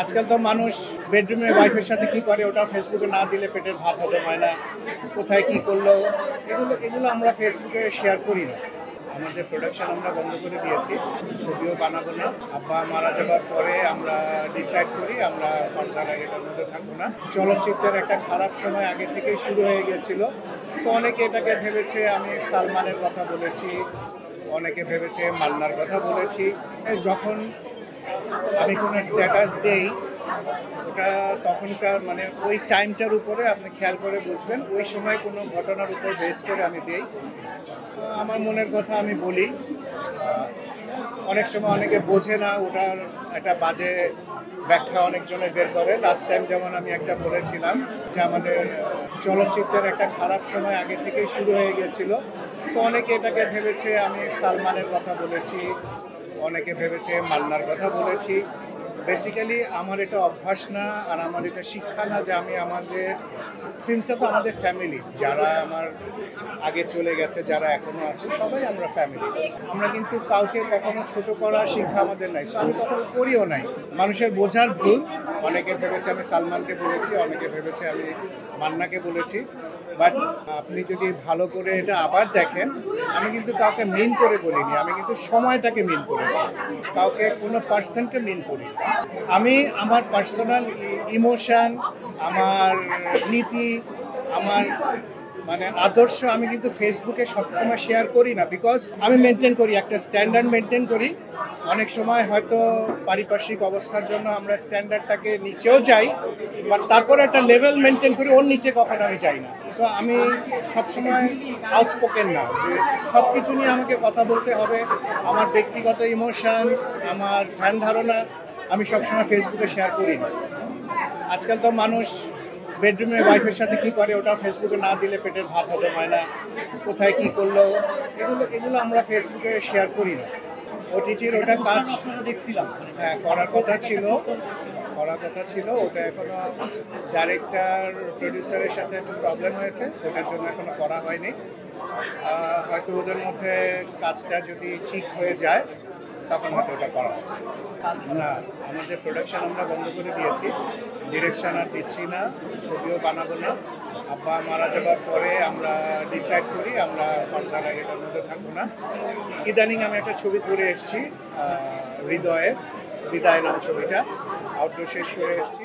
আজকাল তো মানুষ বেডরুমে ওয়াইফের সাথে কি করে ওটা ফেসবুকে না দিলে পেটের ভাত হজম হয় না, কোথায় কি করলো এগুলো এগুলো আমরা ফেসবুকে শেয়ার করি না। আমাদের প্রোডাকশন আমরা বন্ধ করে দিয়েছি, ছবিও বানাবো না। আব্বা মারা যাবার পরে আমরা ডিসাইড করি আমরা ফার্দার এটার মধ্যে থাকবো না। চলচ্চিত্রের একটা খারাপ সময় আগে থেকেই শুরু হয়ে গিয়েছিল, তো অনেকে এটাকে ভেবেছে আমি সালমানের কথা বলেছি, অনেকে ভেবেছে মান্নার কথা বলেছি। যখন আমি কোনো স্ট্যাটাস দেই ওটা তখনকার মানে ওই টাইমটার উপরে আপনি খেয়াল করে বুঝবেন, ওই সময় কোনো ঘটনার উপর বেস করে আমি দিই। আমার মনের কথা আমি বলি। অনেক সময় অনেকে বোঝে না, ওটার একটা বাজে ব্যাখ্যা অনেকজনে বের করে। লাস্ট টাইম যেমন আমি একটা বলেছিলাম যে আমাদের চলচ্চিত্রের একটা খারাপ সময় আগে থেকেই শুরু হয়ে গিয়েছিল, তো অনেকে এটাকে ভেবেছে আমি সালমানের কথা বলেছি, অনেকে ভেবেছে মান্নার কথা বলেছি। বেসিক্যালি আমার এটা অভ্যাস না, আর আমার এটা শিক্ষা না যে আমি আমাদের ফিল্মটা তো আমাদের ফ্যামিলি, যারা আমার আগে চলে গেছে, যারা এখনো আছে, সবাই আমরা ফ্যামিলি। আমরা কিন্তু কাউকে কখনো ছোট করার শিক্ষা আমাদের নাই, সো আমি কখনো করিও নাই। মানুষের বোঝার ভুল, অনেকে ভেবেছে আমি সালমানকে বলেছি, অনেকে ভেবেছে আমি মান্নাকে বলেছি। বাট আপনি যদি ভালো করে এটা আবার দেখেন, আমি কিন্তু কাউকে মিন করে বলিনি, আমি কিন্তু সময়টাকে মিন করেছি, কাউকে কোনো পার্সনকে মিন করি। আমি আমার পার্সোনাল ইমোশন, আমার নীতি, আমার মানে আদর্শ আমি কিন্তু ফেসবুকে সবসময় শেয়ার করি না, বিকজ আমি মেনটেন করি, একটা স্ট্যান্ডার্ড মেনটেন করি। অনেক সময় হয়তো পারিপার্শ্বিক অবস্থার জন্য আমরা স্ট্যান্ডার্ডটাকে নিচেও যাই, বাট তারপর একটা লেভেল মেনটেন করি, ওর নিচে কখনো আমি যাই না। সো আমি সবসময় আউটস্পোকেন না যে সব কিছু নিয়ে আমাকে কথা বলতে হবে। আমার ব্যক্তিগত ইমোশন, আমার ধ্যান ধারণা আমি সবসময় ফেসবুকে শেয়ার করি না। আজকাল তো মানুষ বেডরুমে ওয়াইফের সাথে কি করে ওটা ফেসবুকে না দিলে পেটের ভাত হজম হয় না, কোথায় কি করলো এগুলো এগুলো আমরা ফেসবুকে শেয়ার করি না। ওটিটির ওটা কাজ দেখছিলাম, হ্যাঁ করার কথা ছিল ওটা এখনো ডাইরেক্টর প্রডিউসারের সাথে একটু প্রবলেম হয়েছে, ওটার জন্য এখনো করা হয়নি। হয়তো ওদের মধ্যে কাজটা যদি ঠিক হয়ে যায় তখন হয়তো ওটা করা হবে। না, আমাদের প্রোডাকশন আমরা বন্ধ করে দিয়েছি, ডিরেকশন আর দিচ্ছি না, ছবিও বানাবো না। আব্বা মারা যাবার পরে আমরা ডিসাইড করি আমরা ফার্দার এটার মধ্যে থাকবো না। ইদানিং আমি একটা ছবি করে এসেছি, হৃদয়ে বিদায় নাম ছবিটা, আউটডোর শেষ করে এসেছি।